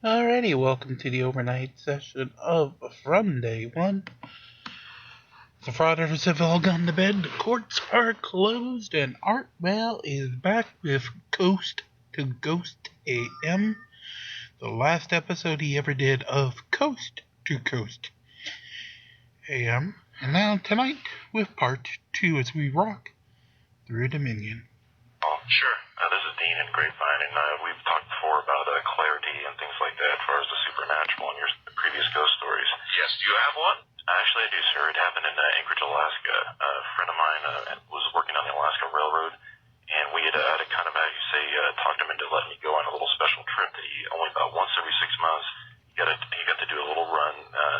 Alrighty, welcome to the overnight session of From Day One. The frauders have all gone to bed, the courts are closed, and Art Bell is back with Coast to Ghost AM, the last episode he ever did of Coast to Coast AM. And now tonight with part 2 as we rock through Dominion. Oh, sure. This is Dean in Grapevine, and we've talked before about clarity and things like that as far as the supernatural and your previous ghost stories. Yes, do you have one? Actually, I do, sir. It happened in Anchorage, Alaska. A friend of mine was working on the Alaska Railroad, and we had to kind of, how you say, talked him into letting me go on a little special trip that he only about once every 6 months, he got to do a little run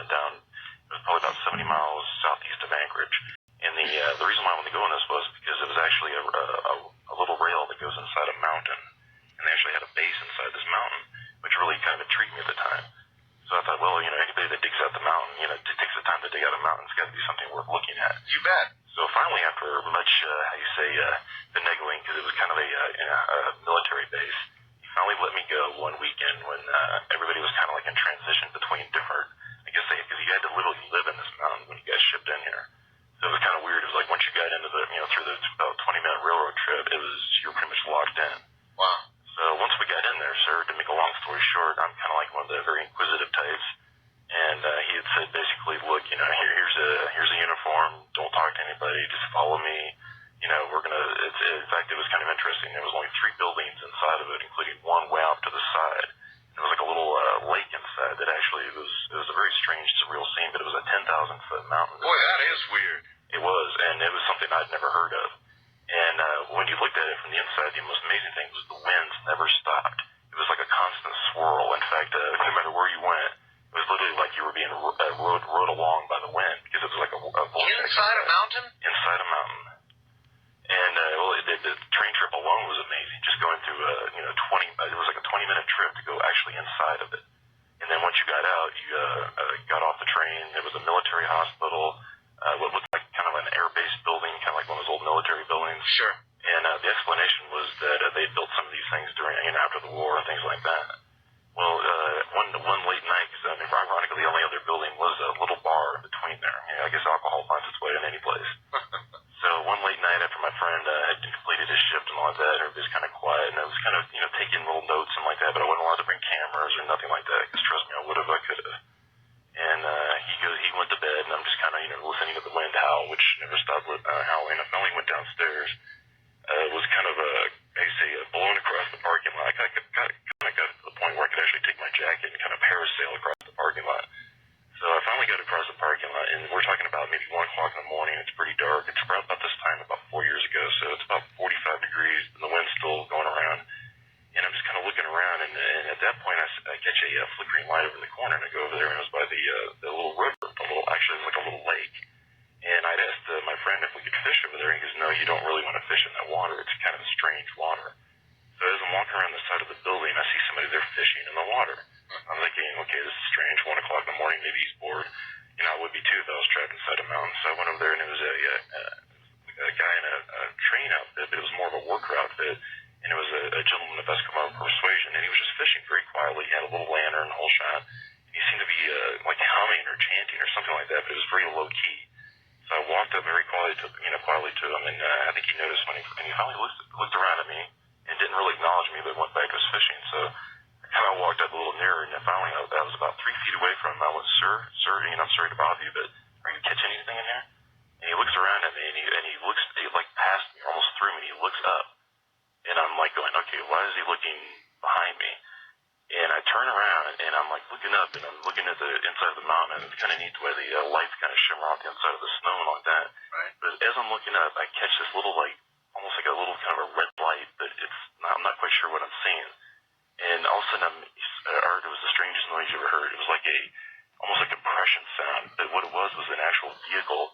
down, it was probably about 70 miles southeast of Anchorage. And the reason why I wanted to go on this was because it was actually a little rail that goes inside a mountain, and they actually had a base inside this mountain, which really kind of intrigued me at the time. So I thought, well, anybody that digs out the mountain, takes the time to dig out a mountain, it's got to be something worth looking at. You bet. So finally, after much, finagling, because it was kind of a military base, he finally let me go one weekend when everybody was kind of like in transition between different, because you had to literally live in this mountain when you got shipped in here. So it was kind of weird. It was like once you got into the, through the about 20-minute railroad trip, you were pretty much locked in. Wow. So once we got in there, sir, to make a long story short, I'm kind of like one of the very inquisitive types. And he had said basically, look, here's a uniform. Don't talk to anybody. Just follow me. In fact, it was kind of interesting. There was only 3 buildings inside of it, including one way off to the side. There was like a little lake inside that actually it was a very strange, surreal scene, but it was a 10,000-foot mountain. Boy, that is weird. It was, and it was something I'd never heard of. And when you looked at it from the inside, the most amazing thing was the winds never stopped. It was like a constant swirl. In fact, no matter where you went, it was literally like you were being rode along by the wind, because it was like a vortex. Inside a mountain? Inside a mountain. And the train trip alone was amazing. Just going through it was like a 20-minute trip to go actually inside of it. And then once you got out, you got off the train. There was a military hospital, what looked like kind of an air-based building, kind of like one of those old military buildings. Sure. And the explanation was that they built some of these things during after the war and things like that. Well, one late night, because ironically the only other building was a little bar in between there. I guess alcohol finds its way in any place. So one late night after my friend had completed his shift and all of that, everybody's kind of quiet, and I was kind of taking little notes and like that, but I wasn't allowed to bring cameras or nothing like that, because trust me, I would have, I could have. And he went to bed, and I'm just kind of listening to the wind howl, which never stopped howling. I finally went downstairs. It was kind of blowing across the parking lot. I kind of got to the point where I could actually take my jacket and kind of parasail across the parking lot. So I finally got across the parking lot, and we're talking about maybe 1 o'clock in the morning. It's pretty dark. It's about this time about 4 years ago, so it's about 45 degrees, and the wind's still going around. And I'm just kind of looking around, and at that point, I catch a flickering light over in the corner, and I go over there, and it was by the little river, actually it was like a little lake. And I'd asked my friend if we could fish over there, and he goes, no, you don't really want to fish in that water. It's kind of a strange water. So as I'm walking around the side of the building, I see somebody there fishing in the water. I'm thinking, okay, this is strange, 1 o'clock in the morning, maybe he's bored. I would be too if I was trapped inside a mountain. So I went over there, and it was a guy in a train outfit, but it was more of a worker outfit. And it was a gentleman of Eskimo persuasion, and he was just fishing very quietly. He had a little lantern, the whole shot. And he seemed to be like humming or chanting or something like that, but it was very low key. So I walked up very quietly to him, and I think he noticed when he finally looked around at me and didn't really acknowledge me, but went back to his fishing. So I kind of walked up a little nearer, and then finally I was about 3 feet away from him. I went, sir, I'm sorry to bother you, but are you catching anything in here? And he looks around at me, and he looks like past me, almost through me, and he looks up. And I'm like going, okay, why is he looking behind me? And I turn around, and I'm like looking up, and I'm looking at the inside of the mountain, and it's kind of neat the way the lights kind of shimmer off the inside of the snow and like that. Right. But as I'm looking up, I catch this little, almost like a little kind of a red light, but I'm not quite sure what I'm seeing. And all of a sudden, it was the strangest noise you ever heard. It was like almost like a compression sound, but what it was an actual vehicle.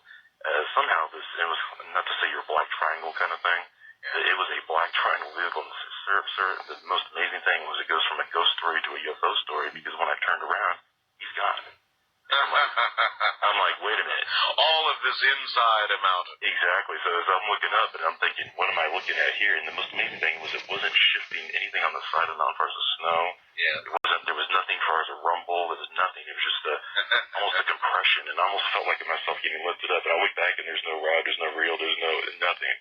Somehow it was, not to say your black triangle kind of thing, it was a black triangle vehicle. And sir, the most amazing thing was it goes from a ghost story to a UFO story, because when I turned around, he's gone. I'm like, wait a minute. All of this is inside a mountain. Exactly. So as I'm looking up and I'm thinking, what am I looking at here? And the most amazing thing was it wasn't shifting anything on the side of the mountain as far as the snow. Yeah. There was nothing as far as a rumble. There was nothing. It was just almost a compression, and I almost felt like myself getting lifted up. And I look back and there's no rod, there's no reel, there's nothing.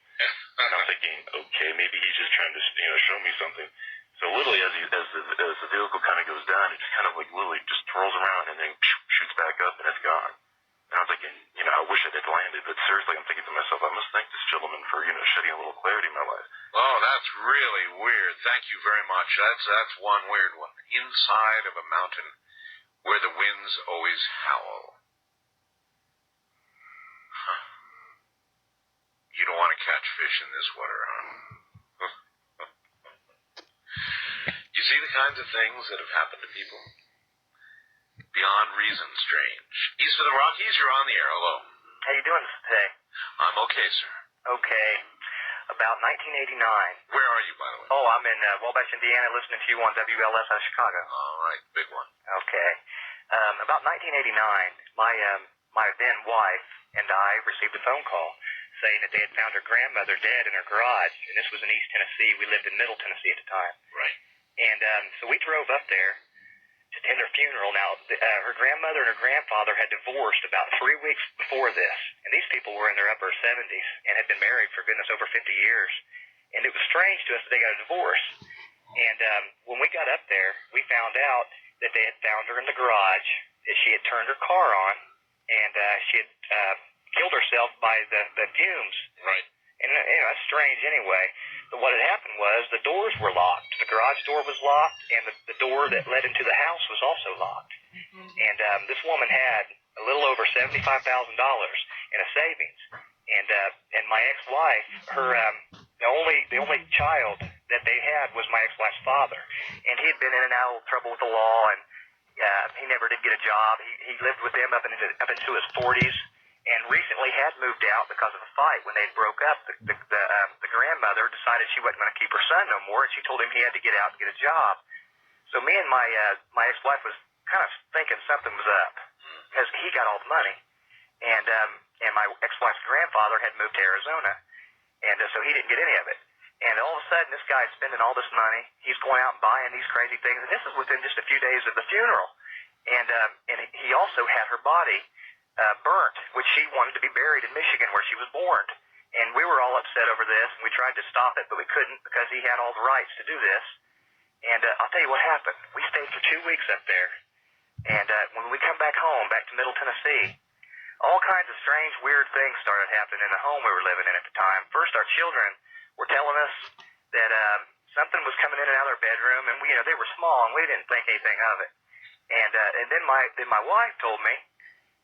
And I'm thinking, okay, maybe he's just trying to show me something. So literally, as the vehicle kind of goes down, it just kind of like literally just twirls around and then shoots back up and it's gone. And I was thinking, I wish it had landed, but seriously, I'm thinking to myself, I must thank this gentleman for shedding a little clarity in my life. Oh, that's really weird. Thank you very much. That's one weird one. Inside of a mountain where the winds always howl. Huh. You don't want to catch fish in this water, huh? You see the kinds of things that have happened to people? Beyond reason strange. East of the Rockies, you're on the air. Hello. How you doing today? I'm okay, sir. Okay. About 1989. Where are you, by the way? Oh, I'm in Wabash, Indiana, listening to you on WLS out of Chicago. All right, big one. Okay. About 1989, my then wife and I received a phone call saying that they had found her grandmother dead in her garage, and this was in East Tennessee. We lived in Middle Tennessee at the time. Right. And so we drove up there to attend her funeral. Now, her grandmother and her grandfather had divorced about 3 weeks before this, and these people were in their upper 70s and had been married for goodness over 50 years. And it was strange to us that they got a divorce. And when we got up there, we found out that they had found her in the garage, that she had turned her car on, and she had killed herself by the fumes. Right. And that's strange anyway. But what had happened was the doors were locked. The garage door was locked, and the door that led into the house was also locked. Mm-hmm. And this woman had a little over $75,000 in a savings. And my ex-wife, the only child that they had was my ex-wife's father. And he had been in and out of trouble with the law, and he never did get a job. He lived with them up into his 40s. And recently had moved out because of a fight. When they broke up, the grandmother decided she wasn't going to keep her son no more, and she told him he had to get out and get a job. So me and my ex-wife was kind of thinking something was up, because he got all the money, and my ex-wife's grandfather had moved to Arizona, and so he didn't get any of it. And all of a sudden, this guy's spending all this money. He's going out and buying these crazy things, and this is within just a few days of the funeral. And he also had her body burnt, which she wanted to be buried in Michigan where she was born. And we were all upset over this, and we tried to stop it, but we couldn't because he had all the rights to do this. And I'll tell you what happened. We stayed for 2 weeks up there, and when we come back home, back to Middle Tennessee, all kinds of strange, weird things started happening in the home we were living in at the time. First, our children were telling us that something was coming in and out of our bedroom, and they were small, and we didn't think anything of it. And then my wife told me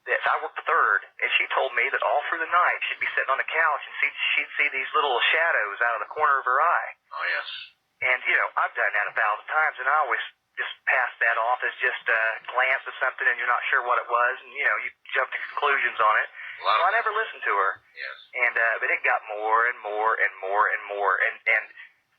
that I worked the third, and she told me that all through the night she'd be sitting on the couch and she'd see these little shadows out of the corner of her eye. Oh, yes. And, I've done that 1,000 times, and I always just pass that off as just a glance at something and you're not sure what it was, and, you jump to conclusions on it. So I never listened to her. Yes. And but it got more and more and more and more. And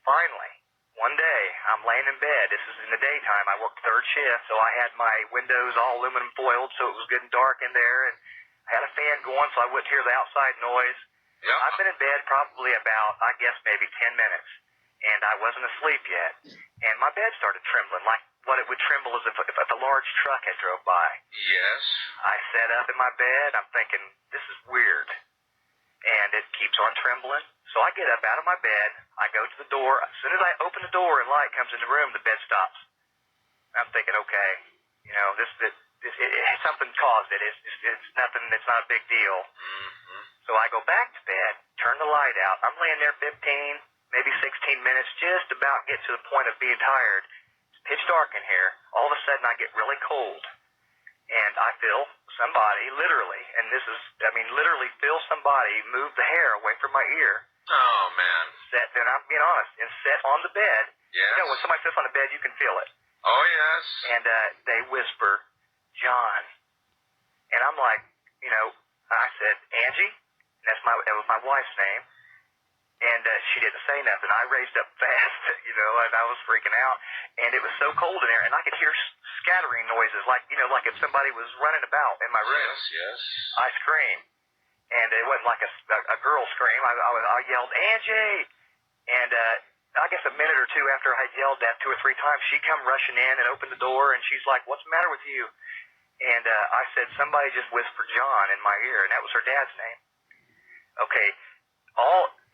finally, one day, I'm laying in bed. This is in the daytime. I worked third shift, so I had my windows all aluminum foiled, so it was good and dark in there. And I had a fan going, so I wouldn't hear the outside noise. Yep. I've been in bed probably about, I guess, maybe 10 minutes. And I wasn't asleep yet. And my bed started trembling, like what it would tremble as if a large truck had drove by. Yes. I sat up in my bed. I'm thinking, this is weird. And it keeps on trembling. So I get up out of my bed. I go to the door. As soon as I open the door and light comes in the room, the bed stops. I'm thinking, okay, something caused it. It's nothing. It's not a big deal. Mm-hmm. So I go back to bed, turn the light out. I'm laying there 15, maybe 16 minutes, just about get to the point of being tired. It's pitch dark in here. All of a sudden, I get really cold. And I feel somebody, literally, and literally feel somebody move the hair away from my ear. Oh, man. And I'm being honest, and sit on the bed. Yes. When somebody sits on the bed, you can feel it. Oh, yes. And they whisper, John. And I'm like, I said, Angie? And that was my wife's name. And she didn't say nothing. I raised up fast, and I was freaking out. And it was so cold in there, and I could hear scattering noises, like if somebody was running about in my room. Yes, yes. I scream. and it wasn't like a girl scream. I yelled, Angie! And I guess a minute or two after I had yelled that 2 or 3 times, she come rushing in and opened the door, and she's like, what's the matter with you? And I said, somebody just whispered John in my ear, and that was her dad's name. Okay,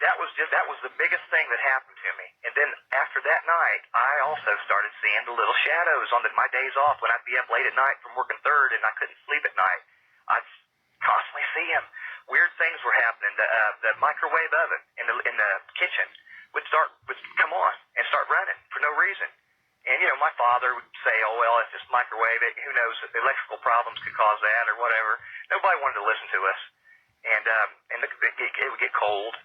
that was the biggest thing that happened to me. And then after that night, I also started seeing the little shadows on my days off when I'd be up late at night from working third and I couldn't sleep at night. I'd constantly see them. Weird things were happening. The microwave oven in the kitchen would come on and start running for no reason. And, you know, my father would say, oh, well, it's just microwave. Who knows? The electrical problems could cause that or whatever. Nobody wanted to listen to us. And it would get cold.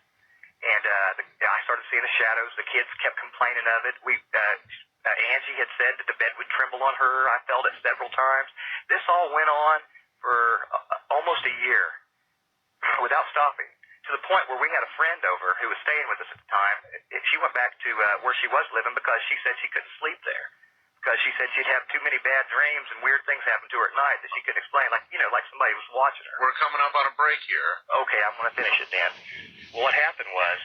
And I started seeing the shadows. The kids kept complaining of it. Angie had said that the bed would tremble on her. I felt it several times. This all went on for almost a year without stopping, to the point where we had a friend over who was staying with us at the time. She went back to where she was living because she said she couldn't sleep there, because she said she'd have too many bad dreams and weird things happen to her at night that she couldn't explain, like somebody was watching her. We're coming up on a break here. Okay, I'm going to finish it then. Well, what happened was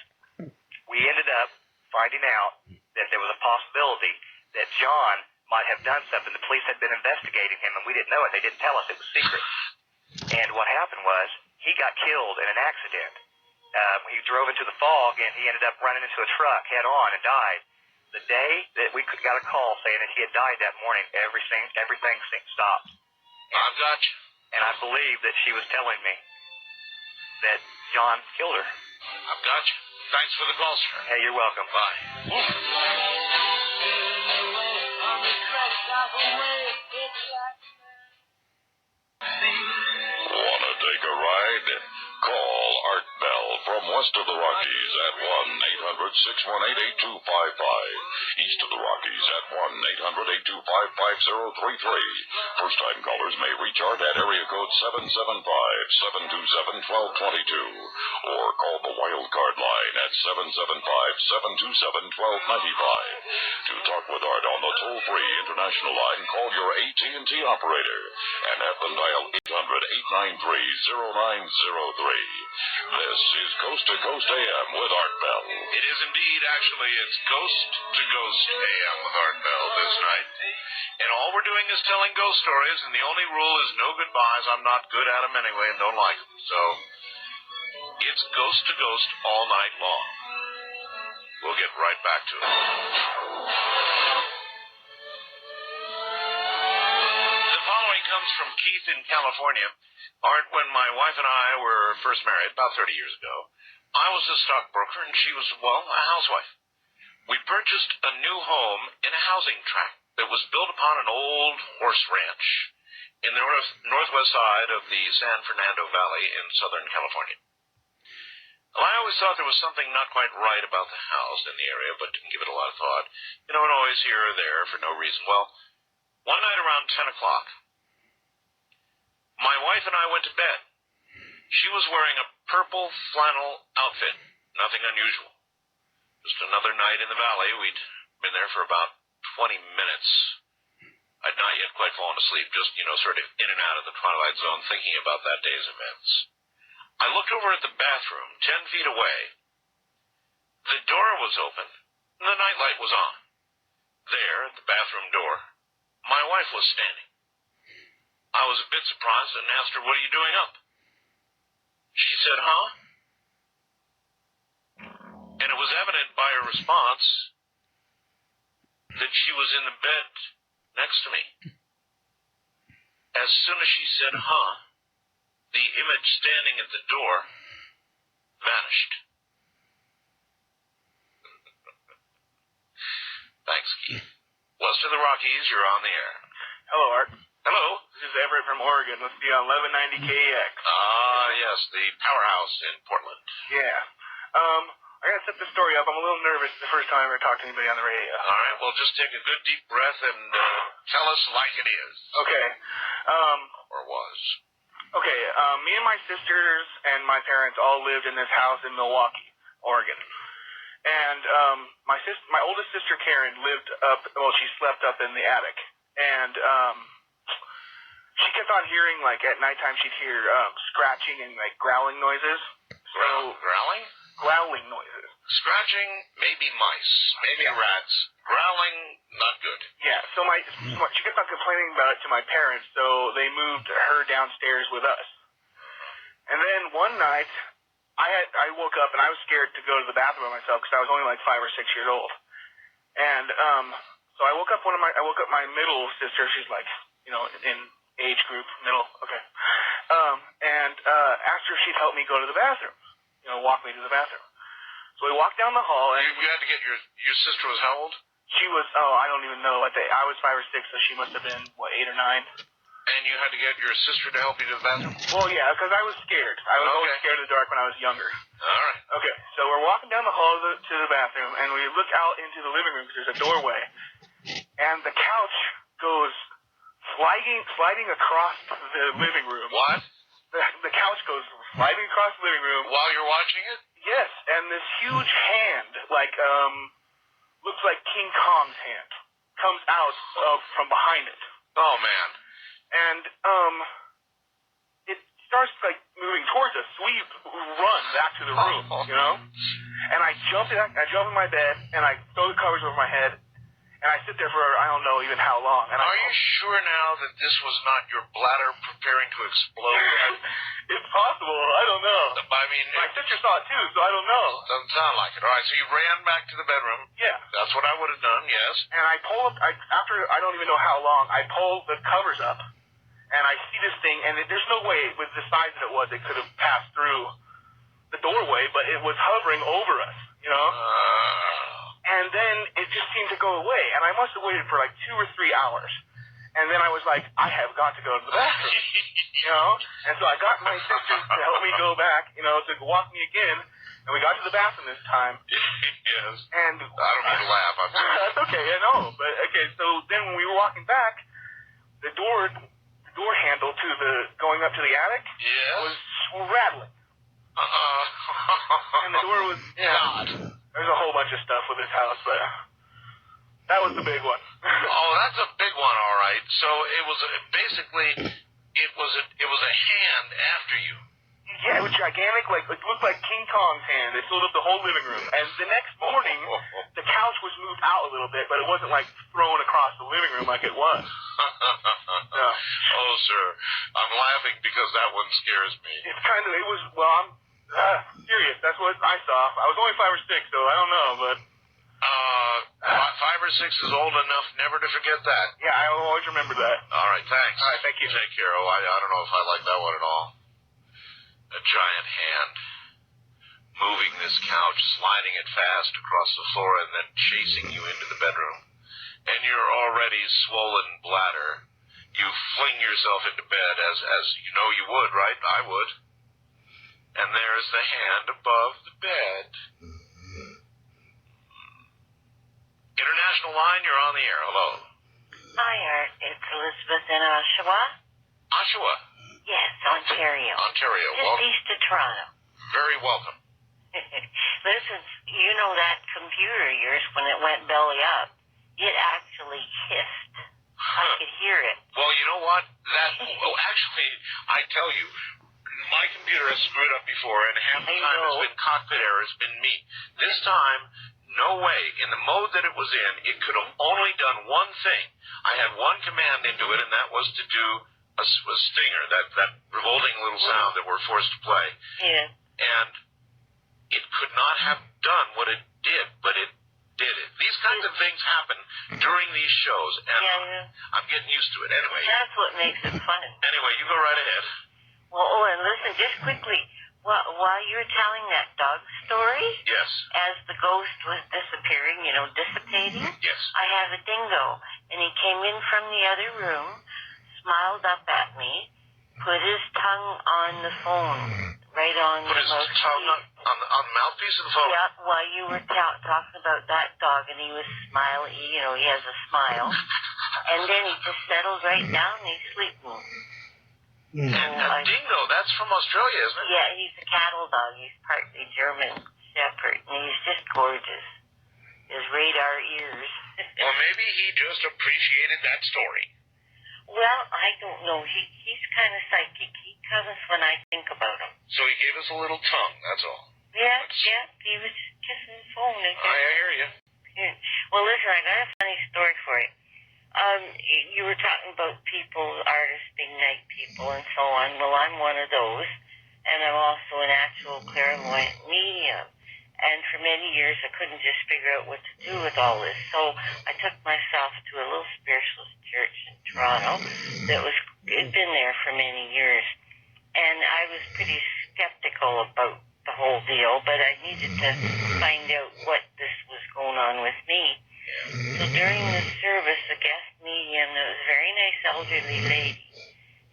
we ended up finding out that there was a possibility that John might have done something. The police had been investigating him, and we didn't know it. They didn't tell us. It was secret. And what happened was he got killed in an accident. He drove into the fog, and he ended up running into a truck head on and died. The day that we got a call saying that he had died that morning, everything stopped. I've got you. And I believe that she was telling me that John killed her. I've got you. Thanks for the call, sir. Hey, you're welcome. Bye. Wanna take a ride? Call Art Bell from west of the Rockies at 1-800-618-8255. East of the Rockies at 1-800-825-5033. First-time callers may reach Art at area code 775-727-1222. Or call the wild card line at 775-727-1295. To talk with Art on the toll-free international line, call your AT&T operator and have them dial 800-893-0903. This is Coast to Coast AM with Art Bell. It is indeed. Actually, it's Ghost to Ghost AM with Art Bell this night. And all we're doing is telling ghost stories, and the only rule is no goodbyes. I'm not good at them anyway and don't like them. So it's Ghost to Ghost all night long. We'll get right back to it. The following comes from Keith in California. Art, when my wife and I were first married, about 30 years ago, I was a stockbroker and she was, well, a housewife. We purchased a new home in a housing tract that was built upon an old horse ranch in the northwest side of the San Fernando Valley in Southern California. Well, I always thought there was something not quite right about the house in the area, but didn't give it a lot of thought. You know, and always here or there for no reason. Well, one night around 10 o'clock, my wife and I went to bed. She was wearing a purple flannel outfit, nothing unusual. Just another night in the valley. We'd been there for about 20 minutes. I'd not yet quite fallen asleep, just, sort of in and out of the twilight zone thinking about that day's events. I looked over at the bathroom, 10 feet away. The door was open, and the nightlight was on. There, at the bathroom door, my wife was standing. I was a bit surprised and asked her, "What are you doing up?" She said, "Huh?" And it was evident by her response that she was in the bed next to me. As soon as she said, "Huh," the image standing at the door vanished. Thanks, Keith. West of the Rockies, you're on the air. Hello, Art. Hello. This is Everett from Oregon. Let's be on 1190 KX. Yes, the powerhouse in Portland. Yeah. I gotta set this story up. I'm a little nervous. It's the first time I ever talked to anybody on the radio. All right, well, just take a good deep breath and tell us like it is. Okay. Or was. Okay, me and my sisters and my parents all lived in this house in Milwaukee, Oregon. And my oldest sister Karen she slept up in the attic. And she kept on hearing, like, at nighttime she'd hear scratching and like growling noises. Growling? Growling noises. Scratching, maybe mice, maybe rats. Growling, not good. Yeah, so she kept on complaining about it to my parents, so they moved her downstairs with us. And then one night, I woke up and I was scared to go to the bathroom by myself because I was only like 5 or 6 years old. And so I woke up my middle sister. She's like, in age group, middle, okay. And asked her if she'd help me go to the bathroom, walk me to the bathroom. So we walked down the hall, and you had to get your sister was how old? She was, I don't even know. I was 5 or 6, so she must have been 8 or 9. And you had to get your sister to help you to the bathroom? Well, yeah, because I was scared. I was always scared of the dark when I was younger. All right. Okay, so we're walking down the hall to the bathroom, and we look out into the living room because there's a doorway, and the couch goes sliding across the living room. What? The couch goes sliding across the living room. While you're watching it? Yes, and this huge hand, looks like King Kong's hand, comes out from behind it. Oh, man. And, it starts, moving towards us, so we run back to the room, And I jump in my bed, and I throw the covers over my head, and I sit there for, I don't know even how long. And Are you sure now that this was not your bladder preparing to explode? It's possible. I don't know. I mean... My sister saw it, too, so I don't know. Doesn't sound like it. All right, so you ran back to the bedroom. Yeah. That's what I would have done, yes. And I pull up, after I don't even know how long, I pull the covers up, and I see this thing, and there's no way, with the size that it was, it could have passed through the doorway, but it was hovering over us, And then it just seemed to go away, and I must have waited for 2 or 3 hours. And then I was like, I have got to go to the bathroom, And so I got my sisters to help me go back, to walk me again. And we got to the bathroom this time. Yes. And I don't mean to laugh. I'm sorry. That's okay, I know. But okay, so then when we were walking back, the door handle to going up to the attic was rattling. And the door was God. There's a whole bunch of stuff with this house, but that was the big one. Oh, that's a big one, all right. So it was basically it was a hand after you. Yeah, it was gigantic. It looked like King Kong's hand. It filled up the whole living room. And the next morning, the couch was moved out a little bit, but it wasn't thrown across the living room like it was. Yeah. Oh, sir, I'm laughing because that one scares me. It's I'm serious. That's what I saw. I was only 5 or 6, so I don't know, but. 5 or 6 is old enough never to forget that. Yeah, I always remember that. All right, thanks. All right, thank you. Take care. Oh, I don't know if I like that one at all. A giant hand moving this couch, sliding it fast across the floor, and then chasing you into the bedroom. And your already swollen bladder, you fling yourself into bed as you know you would, right? I would. And there's the hand above the bed. International line, you're on the air. Hello. Hi, Art. It's Elizabeth in Oshawa. Oshawa? Yes, Ontario. Ontario. Just east of Toronto. Very welcome. Listen, that computer of yours, when it went belly up, it actually hissed. I could hear it. Well, you know what? Actually, I tell you, my computer has screwed up before, and half the time it's been cockpit error. It's been me. This time, no way. In the mode that it was in, it could have only done one thing. I had one command into it, and that was to do a stinger, that revolting little sound that we're forced to play. Yeah. And it could not have done what it did, but it did it. These kinds of things happen during these shows, and I'm getting used to it. Anyway. That's what makes it fun. Anyway, you go right ahead. Well, and listen, just quickly, while you were telling that dog story, yes, as the ghost was disappearing, dissipating, yes, I have a dingo, and he came in from the other room, smiled up at me, put his tongue on the phone, right on put the his mouthpiece. tongue on the mouthpiece of the phone? Yeah, while you were talking about that dog, and he was smiling, he has a smile, and then he just settled right down, and he's sleeping. And a dingo, that's from Australia, isn't it? Yeah, he's a cattle dog. He's partly German Shepherd, and he's just gorgeous. His radar ears. Well, maybe he just appreciated that story. Well, I don't know. He's kind of psychic. He comes when I think about him. So he gave us a little tongue, that's all. Yeah, he was just kissing the phone. I hear you. Well, listen, I got a funny story for you. You were talking about people, artists being night people and so on. Well, I'm one of those, and I'm also an actual clairvoyant medium. And for many years, I couldn't just figure out what to do with all this. So I took myself to a little spiritualist church in Toronto that had been there for many years. And I was pretty skeptical about the whole deal, but I needed to find out what this was going on with me. So during the service, a guest medium, that was a very nice elderly lady,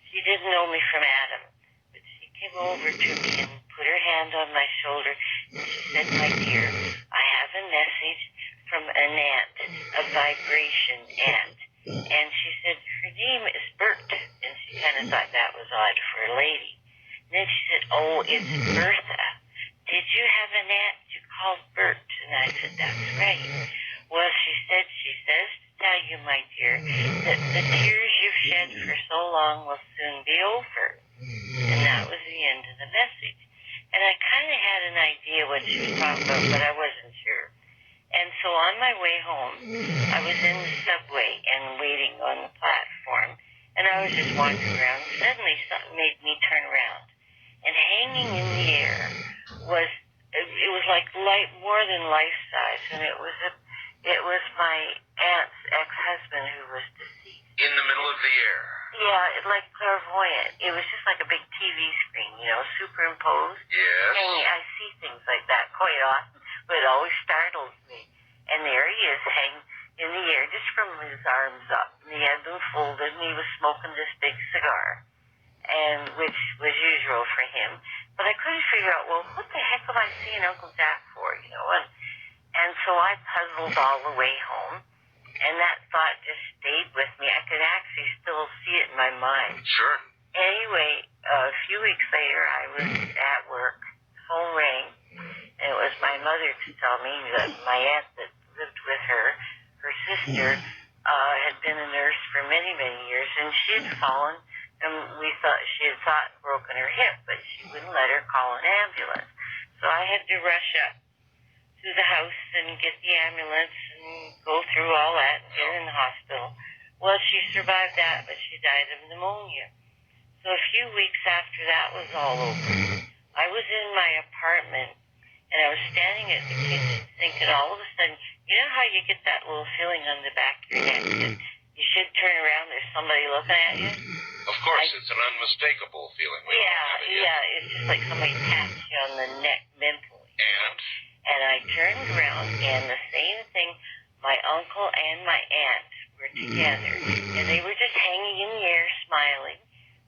she didn't know me from Adam, but she came over to me and put her hand on my shoulder, and she said, "My dear, I have a message from an aunt, a vibration aunt." And she said, "Her name is Bert." And she kind of thought that was odd for a lady. And then she said, "Oh, it's Bertha. Did you have an aunt you called Bert?" And I said, "That's right." Well, she says to tell you, my dear, that the tears you've shed for so long will soon be over. And that was the end of the message. And I kind of had an idea what she was talking about, but I wasn't sure. And so on my way home, I was in the subway and waiting on the platform. And I was just walking around. Suddenly, something made me turn around. And hanging in the air was, it was like more than life size. And it was my aunt's ex-husband who was deceased. In the middle of the air. Yeah, like clairvoyant. It was just like a big TV screen, superimposed. Yes. And I see things like that quite often, but it always startles me. And there he is, hanging in the air, just from his arms up. And he had them folded, and he was smoking this big cigar, and which was usual for him. But I couldn't figure out, well, what the heck am I seeing Uncle Jack for, And so I puzzled all the way home, and that thought just stayed with me. I could actually still see it in my mind. Sure. Anyway, a few weeks later, I was at work. The phone rang, and it was my mother to tell me that my aunt that lived with her sister, had been a nurse for many, many years, and she had fallen, and she had thought broken her hip, but she wouldn't let her call an ambulance. So I had to rush up to the house and get the ambulance and go through all that and get her in the hospital. Well, she survived that, but she died of pneumonia. So a few weeks after that was all over, I was in my apartment, and I was standing at the kitchen sink, and all of a sudden, you know how you get that little feeling on the back of your neck that you should turn around, there's somebody looking at you? Of course, it's an unmistakable feeling. Yeah, it's just like somebody taps you on the neck mentally. And I turned around, and the same thing, my uncle and my aunt were together, and they were just hanging in the air, smiling.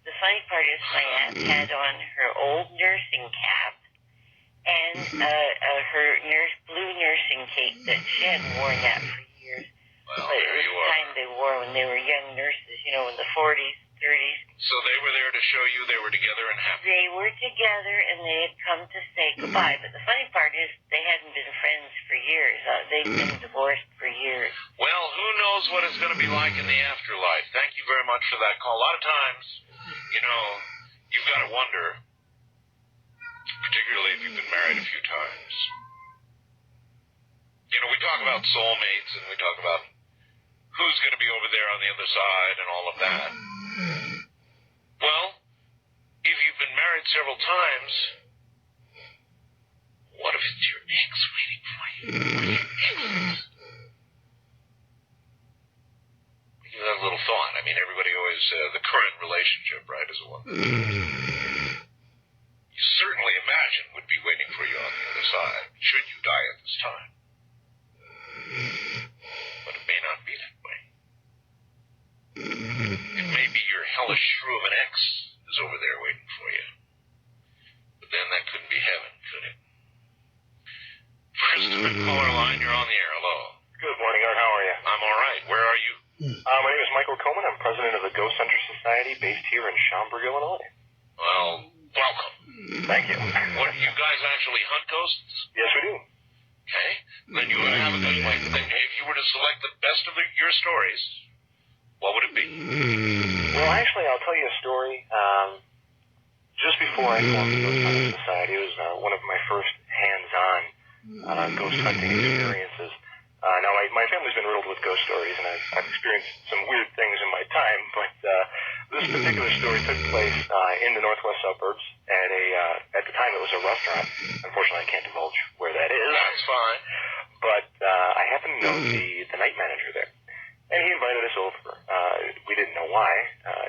The funny part is my aunt had on her old nursing cap and her blue nursing cape that she hadn't worn that for years. Well, but it was the time they wore when they were young nurses, in the 40s, 30s. So they were there to show you they were together and happy. They were together, and they had come to say goodbye. But the funny part is they hadn't been friends for years. They've been divorced for years. Well, who knows what it's going to be like in the afterlife. Thank you very much for that call. A lot of times, you've got to wonder, particularly if you've been married a few times. We talk about soulmates, and we talk about who's going to be over there on the other side and all of that. Well, if you've been married several times, what if it's your ex waiting for you? What if your ex is? Give that a little thought. I mean, everybody always, the current relationship, right, is a one. You certainly imagine would be waiting for you on the other side, should you die at this time. But it may not be that way. It may be your hellish shrew of an ex is over there waiting for you. But then that couldn't be heaven, could it? First on the caller line, you're on the air. Hello. Good morning, Art. How are you? I'm all right. Where are you? My name is Michael Coleman. I'm president of the Ghost Hunter Society based here in Schaumburg, Illinois. Well, welcome. Thank you. What, you guys actually hunt ghosts? Yes, we do. Okay. Then you would have a good way. If you were to select the best of your stories, what would it be? actually, I'll tell you a story. Just before I formed the Ghost Hunter Society, it was one of my first hands-on ghost hunting experiences. Now, my family's been riddled with ghost stories, and I've experienced some weird things in my time, but this particular story took place in the northwest suburbs at the time it was a restaurant. Unfortunately, I can't divulge where that is. That's fine. But I happen to know the night manager there. And he invited us over. We didn't know why.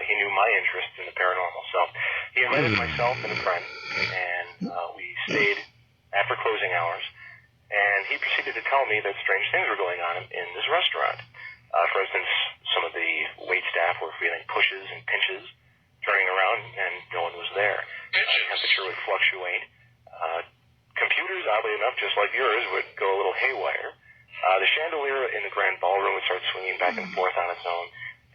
He knew my interest in the paranormal. So he invited myself and a friend, and we stayed after closing hours. And he proceeded to tell me that strange things were going on in this restaurant. For instance, some of the wait staff were feeling pushes and pinches, turning around, and no one was there. Temperature would fluctuate. Computers, oddly enough, just like yours, would go a little haywire. The chandelier in the grand ballroom would start swinging back and forth on its own.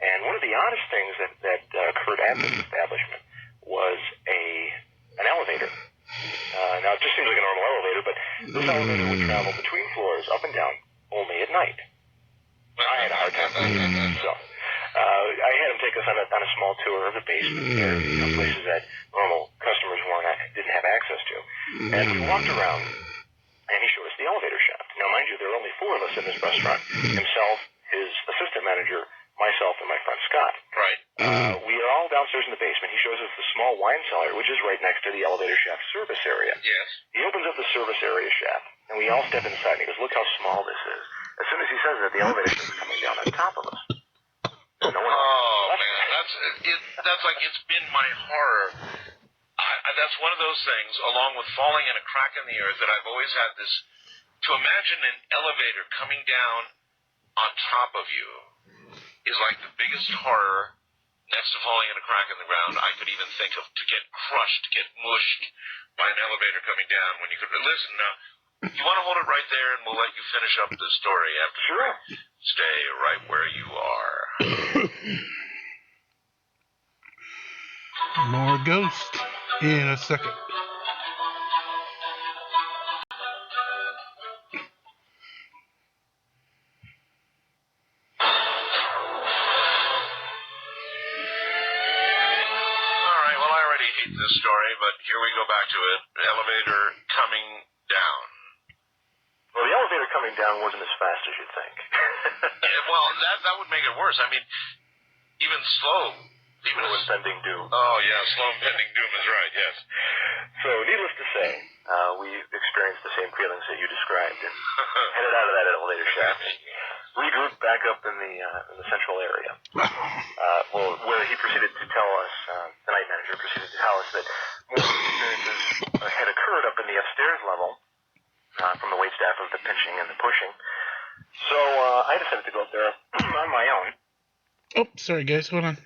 And one of the oddest things that occurred at this establishment was an elevator. Now, it just seems like a normal elevator, but this elevator would travel between floors, up and down, only at night. I had a hard time believing it, so I had him take us on a small tour of the basement. There were some places that normal customers didn't have access to. And we walked around, and he showed us the elevator shaft. Now, mind you, there were only 4 of us in this restaurant. Himself, his assistant manager, myself, and my friend Scott. Right. We are all downstairs in the basement. He shows us the small wine cellar, which is right next to the elevator shaft service area. Yes. He opens up the service area shaft, and we all step inside, and he goes, look how small this is. As soon as he says that, the elevator shaft is coming down on top of us. No one man, that's like, it's been my horror. That's one of those things, along with falling in a crack in the earth, that I've always had this, to imagine an elevator coming down on top of you is like the biggest horror, next to falling in a crack in the ground, I could even think of, to get crushed, to get mushed by an elevator coming down when you could, listen, now, you want to hold it right there, and we'll let you finish up the story after. Sure. Stay right where you are. More ghost in a second. This story, but here we go back to it. Elevator coming down. Well, the elevator coming down wasn't as fast as you'd think. Yeah, well, that would make it worse. I mean, even slow. Even slow impending doom. Oh, yeah, slow impending doom is right, yes. So, needless to say, we experienced the same feelings that you described and headed out of that elevator shaft. Regrouped back up in the central area. Where he proceeded to tell us, the night manager proceeded to tell us that more experiences had occurred up in the upstairs level from the waitstaff of the pinching and the pushing. So I decided to go up there on my own. Oh, sorry guys, hold on.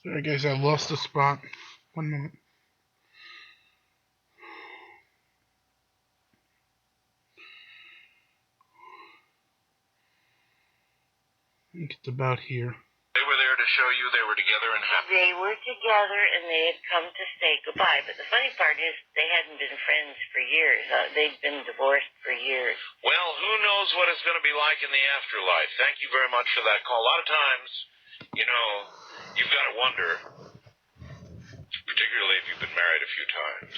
Sorry guys, I lost the spot. 1 moment. I think it's about here. They were there to show you they were together and happy. They were together and they had come to say goodbye. But the funny part is they hadn't been friends for years. They've been divorced for years. Well, who knows what it's going to be like in the afterlife. Thank you very much for that call. A lot of times, you know, you've got to wonder, particularly if you've been married a few times.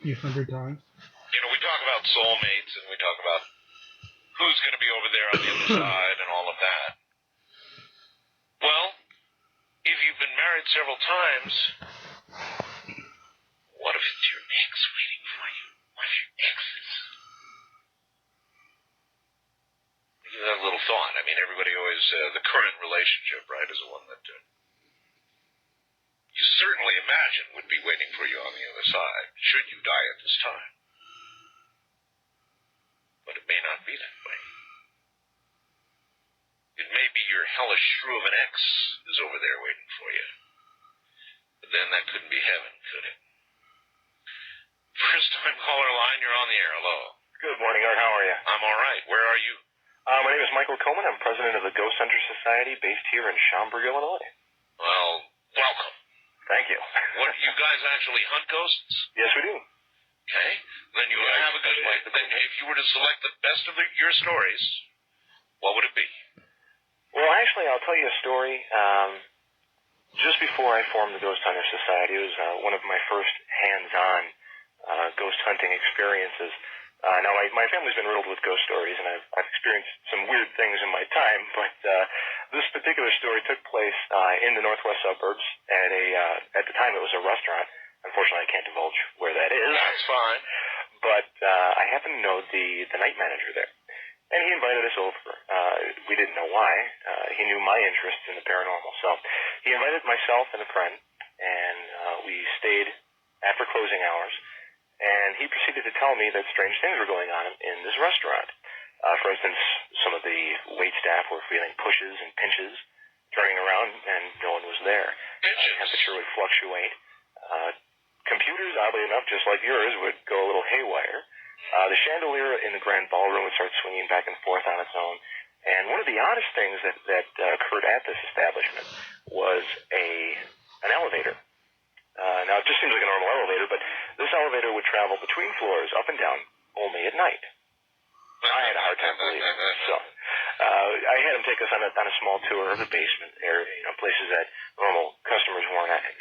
A 100 times? You know, we talk about soulmates and we talk about who's going to be over there on the other side and all of that. Well, if you've been married several times, what if it's your ex waiting for you? What if your ex is... Give that a little thought. I mean, everybody always... the current relationship, right, is the one that you certainly imagine would be waiting for you on the other side, should you die at this time. But it may not be that way. It may be your hellish shrew of an ex is over there waiting for you. But then that couldn't be heaven, could it? First time caller line, you're on the air. Hello. Good morning, Art. How are you? I'm all right. Where are you? My name is Michael Coleman. I'm president of the Ghost Hunter Society based here in Schaumburg, Illinois. Well, welcome. Thank you. What, you guys actually hunt ghosts? Yes, we do. Okay. Then you would have a good. Then if you were to select the best of your stories, what would it be? Well, actually, I'll tell you a story. Just before I formed the Ghost Hunter Society, it was one of my first hands-on ghost hunting experiences. Now, my family's been riddled with ghost stories, and I've experienced some weird things in my time, but this particular story took place in the northwest suburbs at the time it was a restaurant. Unfortunately, I can't divulge where that is. That's fine. But I happen to know the night manager there, and he invited us over. We didn't know why. He knew my interest in the paranormal, so he invited myself and a friend, and we stayed after closing hours. And he proceeded to tell me that strange things were going on in this restaurant. For instance, some of the wait staff were feeling pushes and pinches, turning around, and no one was there. Temperature would fluctuate. Computers, oddly enough, just like yours, would go a little haywire. The chandelier in the grand ballroom would start swinging back and forth on its own. And one of the oddest things that occurred at this establishment was an elevator. Now, it just seems like a normal elevator, but this elevator would travel between floors, up and down, only at night. I had a hard time believing it. So I had him take us on a small tour of the basement area, places that normal customers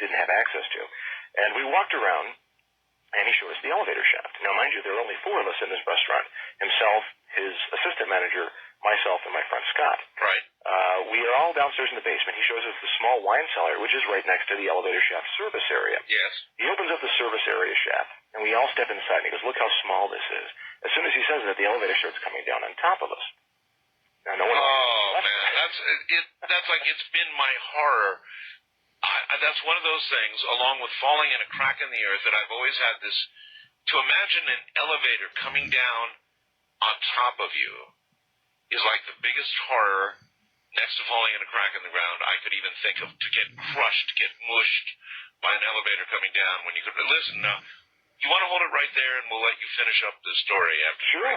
didn't have access to. And we walked around, and he showed us the elevator shaft. Now, mind you, there were only 4 of us in this restaurant. Himself, his assistant manager, myself, and my friend Scott. Right. We are all downstairs in the basement. He shows us the small wine cellar, which is right next to the elevator shaft service area. Yes. He opens up the service area shaft, and we all step inside, and he goes, look how small this is. As soon as he says that, the elevator starts coming down on top of us. Now, no one man, that's like it's been my horror. That's one of those things, along with falling in a crack in the earth, that I've always had this, to imagine an elevator coming down on top of you is like the biggest horror next to falling in a crack in the ground I could even think of, to get crushed, get mushed by an elevator coming down when you could. Listen, now, you want to hold it right there and we'll let you finish up the story after. Sure.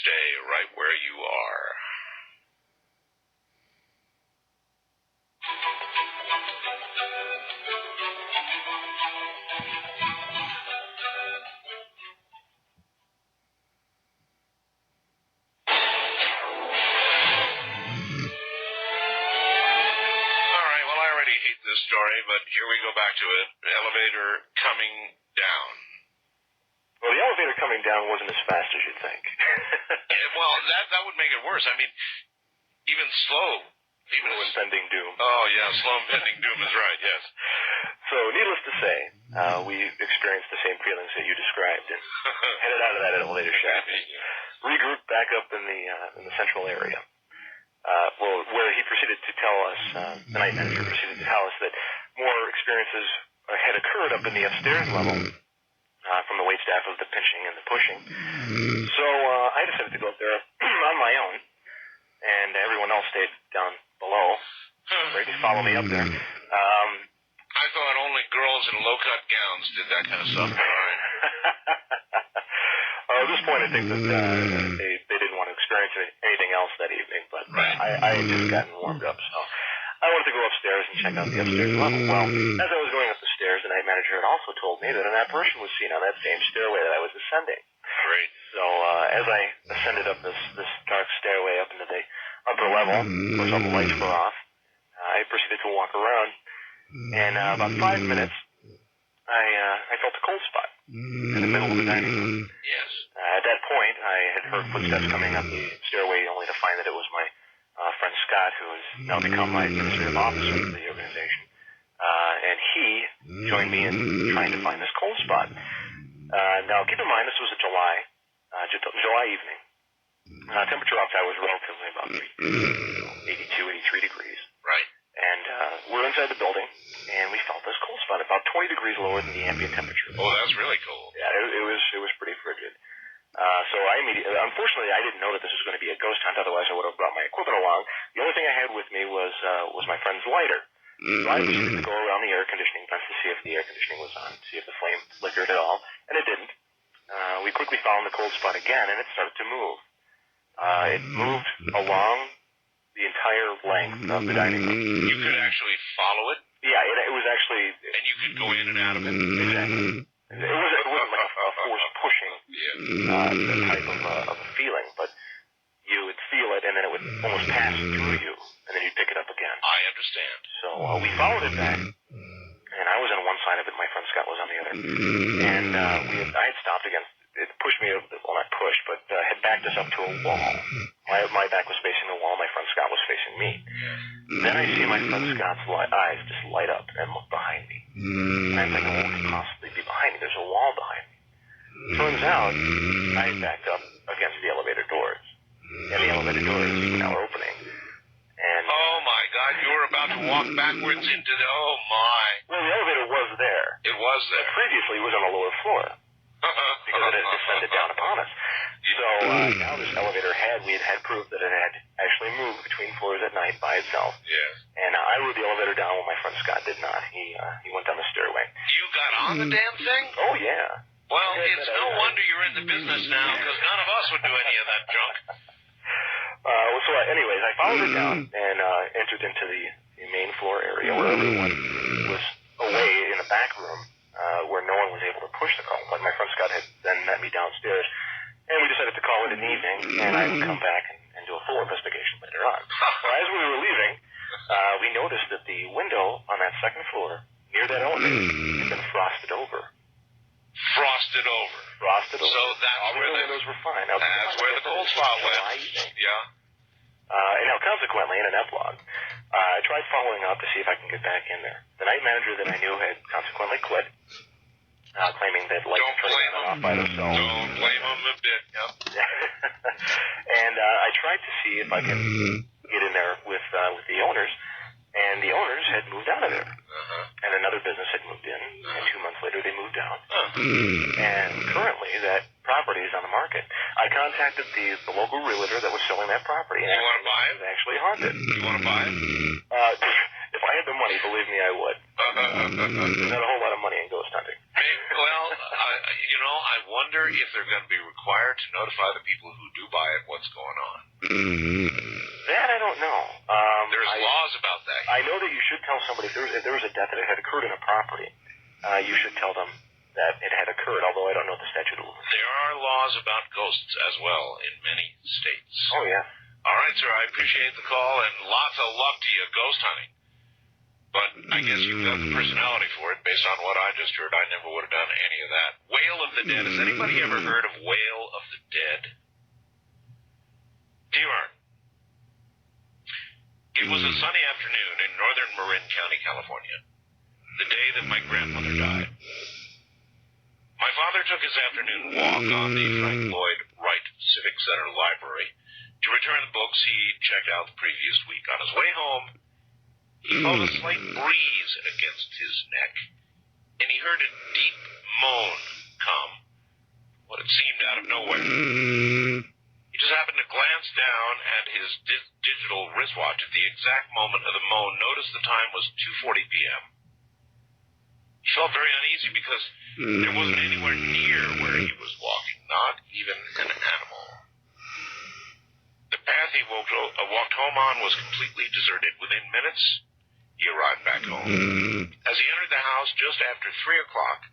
Stay right where you are. Story, but here we go back to it. Elevator coming down. Well, the elevator coming down wasn't as fast as you'd think. Well, that would make it worse. I mean, even slow. Slow impending doom. Oh, yeah, slow impending doom is right, yes. So, needless to say, we experienced the same feelings that you described and headed out of that elevator shaft. Regrouped back up in the central area. Where he proceeded to tell us, the night manager proceeded to tell us that more experiences had occurred up in the upstairs level from the waitstaff of the pinching and the pushing. So I decided to go up there on my own, and everyone else stayed down below, ready to follow me up there. I thought only girls in low-cut gowns did that kind of stuff. All right. At this point, I think that they didn't want to experience anything else that evening, but I had just gotten warmed up, so I wanted to go upstairs and check out the upstairs level. Well, as I was going up the stairs, the night manager had also told me that an apparition was seen on that same stairway that I was ascending. Great. So as I ascended up this dark stairway up into the upper level, of course all the lights were off, I proceeded to walk around, and about 5 minutes, I felt a cold spot in the middle of the dining room. Yes. At that point, I had heard footsteps coming up the stairway, only to find that it was my friend Scott, who has now become my administrative officer for the organization. And he joined me in trying to find this cold spot. Now, keep in mind, this was a July evening. Temperature outside was relatively about 82, 83 degrees. Right. And we're inside the building, and we felt this cold spot about 20 degrees lower than the ambient temperature. Oh, that's really cold. Yeah, it was pretty frigid. So I unfortunately, I didn't know that this was going to be a ghost hunt. Otherwise, I would have brought my equipment along. The only thing I had with me was my friend's lighter. So I proceeded to go around the air conditioning vents to see if the air conditioning was on, see if the flame flickered at all, and it didn't. We quickly found the cold spot again, and it started to move. It moved along the entire length of the dining room. You could actually follow it? Yeah, it was actually... And you could go in and out of it? Exactly. It wasn't like a force type of a feeling, but you would feel it, and then it would almost pass through you, and then you'd pick it up again. I understand. So we followed it back, and I was on one side of it, my friend Scott was on the other, and I had stopped against. It pushed me, well, not pushed, but had backed us up to a wall. My back was facing the wall, my friend Scott was facing me. Then I see my friend Scott's eyes just light up and look behind me. And I'm thinking, what could possibly be behind me? There's a wall behind me. Turns out, I had backed up against the elevator doors. And the elevator doors were now opening. And oh my God, you were about to walk backwards into the, oh my. Well, the elevator was there. It was there. But previously, it was on the lower floor. Because it had descended down upon us. So now this elevator we had proof that it had actually moved between floors at night by itself. Yes. And I rode the elevator down while my friend Scott did not. He went down the stairway. You got on the damn thing? Oh, yeah. Well, it's no wonder you're in the business now, because none of us would do any of that junk. So anyways, I followed it down and entered into the main floor area where everyone was away in the back room. Where no one was able to push the call. But my friend Scott had then met me downstairs, and we decided to call it an evening, and I would come back and do a full investigation later on. Well, as we were leaving, we noticed that the window on that second floor, near that elevator, had been frosted over. Frosted over. Frosted over. So that's all where the windows were fine. Now, that's where the cold spot went. Yeah. And now, consequently, in an epilogue, I tried following up to see if I can get back in there. The night manager that I knew had consequently quit, claiming that lights were turning on and off by themselves. Don't blame him a bit, yeah. And I tried to see if I could get in there with the owners, and the owners had moved out of there. And another business had moved in, and 2 months later they moved out. And currently that property is on the market. I contacted the local realtor that was selling that property. You want to buy it? It was actually haunted. You want to buy it? If I had the money, believe me, I would. There's not a whole lot of money in ghost hunting. Well, I wonder if they're going to be required to notify the people who do buy it what's going on. That I don't know. There's laws about that. I know that you should tell somebody if there was a death that had occurred in a property, you should tell them that it had occurred, although I don't know the statute of limitations. There are laws about ghosts as well in many states. Oh, yeah. All right, sir, I appreciate the call, and lots of luck to you ghost hunting. But I guess you've got the personality for it. Based on what I just heard, I never would have done any of that. Whale of the Dead. Has anybody ever heard of Whale of the Dead? Dear Art, it was a sunny afternoon in northern Marin County, California, the day that my grandmother died. My father took his afternoon walk on the Frank Lloyd Wright Civic Center Library to return the books he checked out the previous week. On his way home, he felt a slight breeze against his neck, and he heard a deep moan come, what it seemed out of nowhere. He just happened to glance down at his digital wristwatch at the exact moment of the moan, noticed the time was 2:40 p.m. He felt very uneasy because there wasn't anywhere near where he was walking, not even an animal. The path he walked home on was completely deserted. Within minutes, he arrived back home. As he entered the house just after 3 o'clock,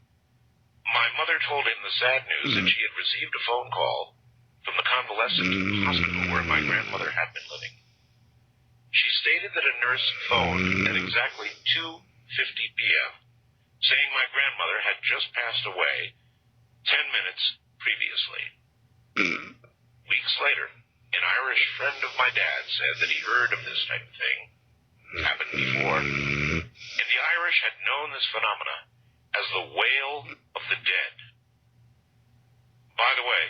my mother told him the sad news that she had received a phone call from the convalescent hospital where my grandmother had been living. She stated that a nurse phoned at exactly 2:50 p.m., saying my grandmother had just passed away 10 minutes previously. Weeks later, an Irish friend of my dad said that he heard of this type of thing. It happened before, and the Irish had known this phenomena as the Whale of the Dead. By the way,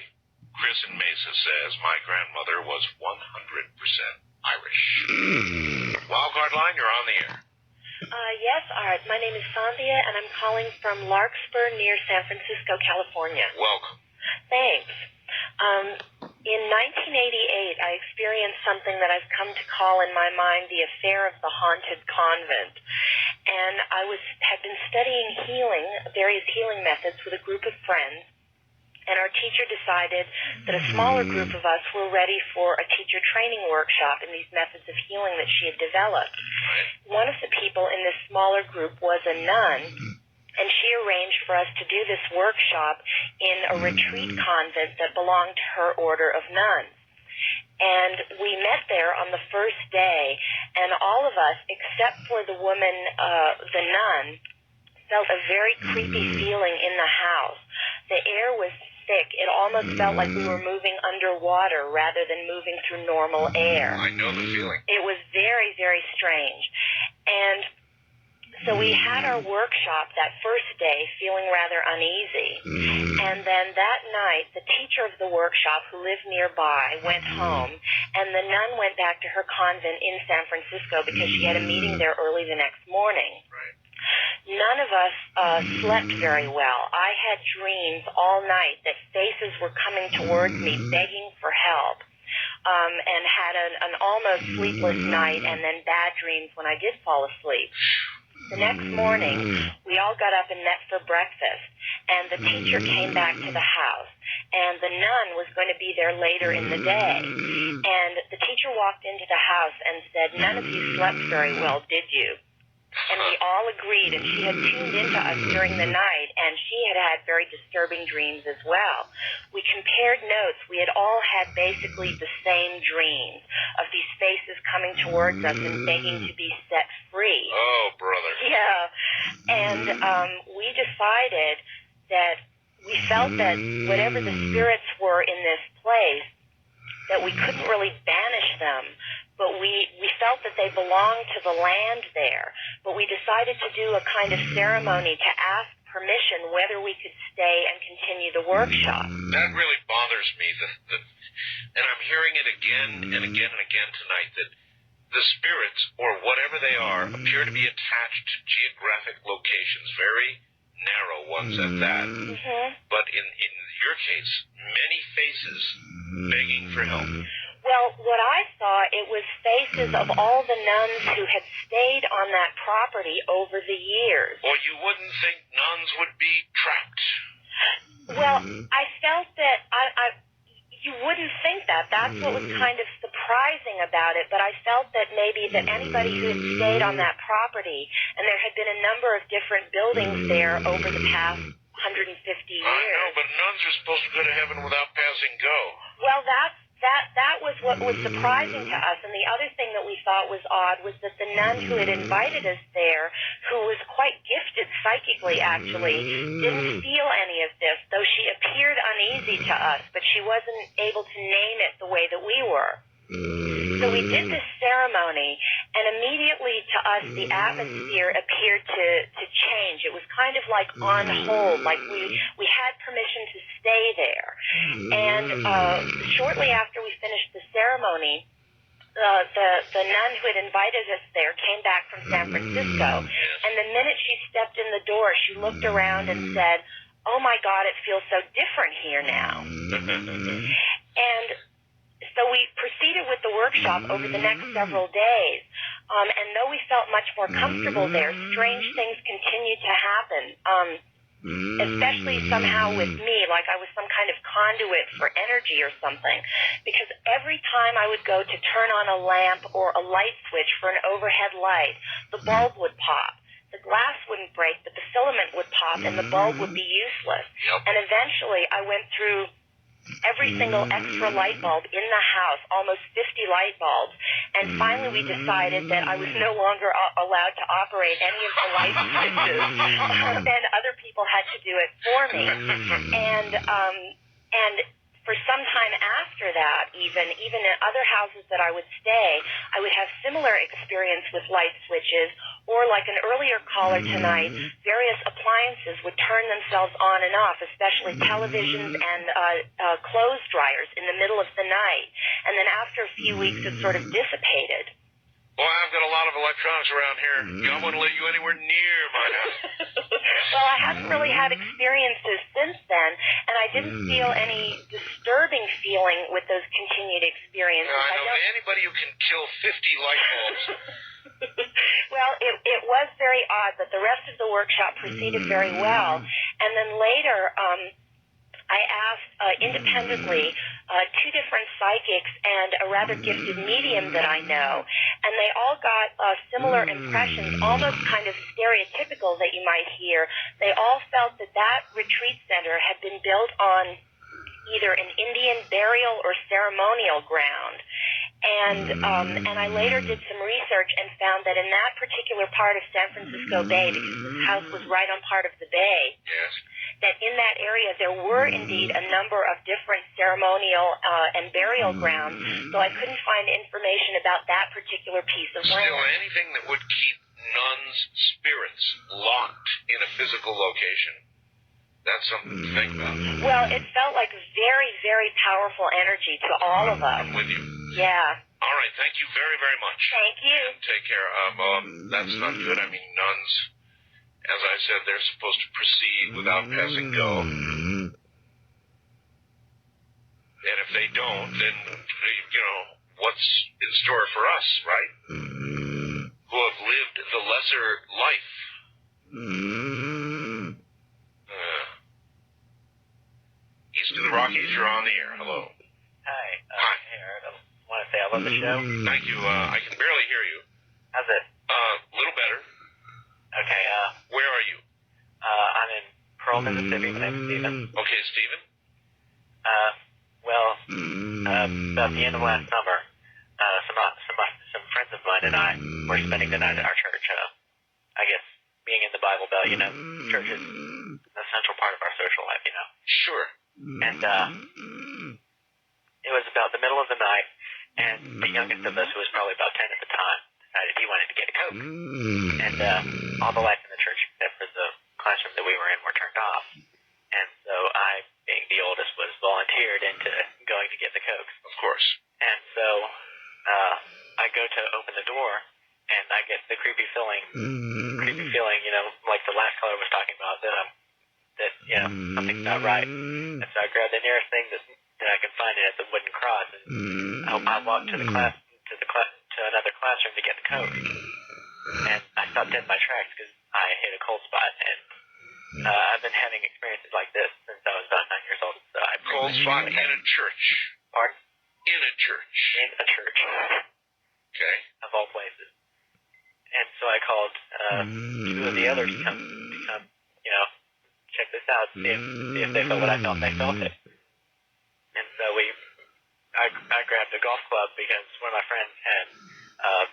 Chris in Mesa says my grandmother was 100% Irish. Wildcard line, you're on the air. Yes, Art. My name is Sandhya, and I'm calling from Larkspur near San Francisco, California. Welcome. Thanks. In 1988, I experienced something that I've come to call in my mind the affair of the haunted convent. And I had been studying various healing methods with a group of friends, and our teacher decided that a smaller group of us were ready for a teacher training workshop in these methods of healing that she had developed. One of the people in this smaller group was a nun and she arranged for us to do this workshop in a retreat convent that belonged to her order of nuns. And we met there on the first day, and all of us, except for the woman, the nun, felt a very creepy feeling in the house. The air was thick. It almost felt like we were moving underwater rather than moving through normal air. I know the feeling. It was very, very strange. And so we had our workshop that first day feeling rather uneasy. And then that night, the teacher of the workshop, who lived nearby, went home, and the nun went back to her convent in San Francisco because she had a meeting there early the next morning. Right. None of us slept very well. I had dreams all night that faces were coming towards me begging for help, and had an almost sleepless night and then bad dreams when I did fall asleep. The next morning, we all got up and met for breakfast, and the teacher came back to the house, and the nun was going to be there later in the day. And the teacher walked into the house and said, "None of you slept very well, did you?" And we all agreed, and she had tuned into us during the night, and she had had very disturbing dreams as well. We compared notes. We had all had basically the same dreams of these faces coming towards us and begging to be set free. Oh, brother. Yeah. And we decided that we felt that whatever the spirits were in this place, that we couldn't really banish them, but we felt that they belonged to the land there. But we decided to do a kind of ceremony to ask permission whether we could stay and continue the workshop. That really bothers me, and I'm hearing it again and again and again tonight, that the spirits, or whatever they are, appear to be attached to geographic locations, very narrow ones at that. Mm-hmm. But in your case, many faces begging for help. Well, what I saw, it was faces of all the nuns who had stayed on that property over the years. Well, you wouldn't think nuns would be trapped. Well, I felt that you wouldn't think that. That's what was kind of surprising about it, but I felt that maybe that anybody who had stayed on that property, and there had been a number of different buildings there over the past 150 years. I know, but nuns are supposed to go to heaven without passing go. Well, that was what was surprising to us, and the other thing that we thought was odd was that the nun who had invited us there, who was quite gifted psychically actually, didn't feel any of this, though she appeared uneasy to us, but she wasn't able to name it the way that we were. So we did this ceremony, and immediately to us the atmosphere appeared to change. It was kind of like on hold, like we had permission to stay there. And shortly after we finished the ceremony, the nun who had invited us there came back from San Francisco, and the minute she stepped in the door, she looked around and said, "Oh my God, it feels so different here now." And so we proceeded with the workshop over the next several days, and though we felt much more comfortable there, strange things continued to happen, especially somehow with me, like I was some kind of conduit for energy or something, because every time I would go to turn on a lamp or a light switch for an overhead light, the bulb would pop. The glass wouldn't break, but the filament would pop and the bulb would be useless. And eventually I went through every single extra light bulb in the house, almost 50 light bulbs, and finally we decided that I was no longer allowed to operate any of the light switches, and other people had to do it for me. And for some time after that, even in other houses that I would stay, I would have similar experience with light switches, or like an earlier caller tonight, various appliances would turn themselves on and off, especially televisions and clothes dryers in the middle of the night. And then after a few weeks, it sort of dissipated. Boy, I've got a lot of electronics around here. I wouldn't let you anywhere near my house. Well, I haven't really had experiences since then, and I didn't feel any disturbing feeling with those continued experiences. I know anybody who can kill 50 light bulbs. Well, it was very odd, but the rest of the workshop proceeded very well. And then later, I asked independently two different psychics, and a rather gifted medium that I know. And they all got similar impressions, almost kind of stereotypical that you might hear. They all felt that that retreat center had been built on either an Indian burial or ceremonial ground. And I later did some research and found that in that particular part of San Francisco Bay, because this house was right on part of the bay, that in that area there were indeed a number of different ceremonial and burial grounds, though I couldn't find information about that particular piece of land. Still, anything that would keep nuns' spirits locked in a physical location, that's something to think about. Well, it felt like very, very powerful energy to all of us. I'm with you. Yeah. All right, thank you very, very much. Thank you. And take care. That's not good. I mean, nuns, as I said, they're supposed to proceed without passing go. And if they don't, then, what's in store for us, right? Who have lived the lesser life. East of the Rockies, you're on the air. Hello. Hi. Hi. Hey, Art. I want to say I love the show. Thank you. I can barely hear you. How's it? A little better. Okay, Where are you? I'm in Pearl, Mississippi. My name's Steven. Okay, Stephen. About the end of last summer, some friends of mine and I were spending the night at our church. I guess being in the Bible Belt, church is an essential part of our social life, Sure. And it was about the middle of the night, and the youngest of us, who was probably about 10 at the time, decided he wanted to get a Coke. And all the lights in the church, except for the classroom that we were in, were turned off. And so I, being the oldest, was volunteered into going to get the Cokes. Of course. And so I go to open the door, and I get the creepy feeling, like the last caller was talking about, that something's not right. And so I grab the nearest thing that I could find it at the wooden cross, and I walk to another classroom to get the Coke. And I stopped dead in my tracks because I hit a cold spot, and I've been having experiences like this since I was about 9 years old. So I cold spot in a church. Pardon? In a church. In a church. Okay. Of all places. And so I called two of the others to come, check this out, see if they felt what I felt. They felt it. And so I grabbed a golf club because one of my friends had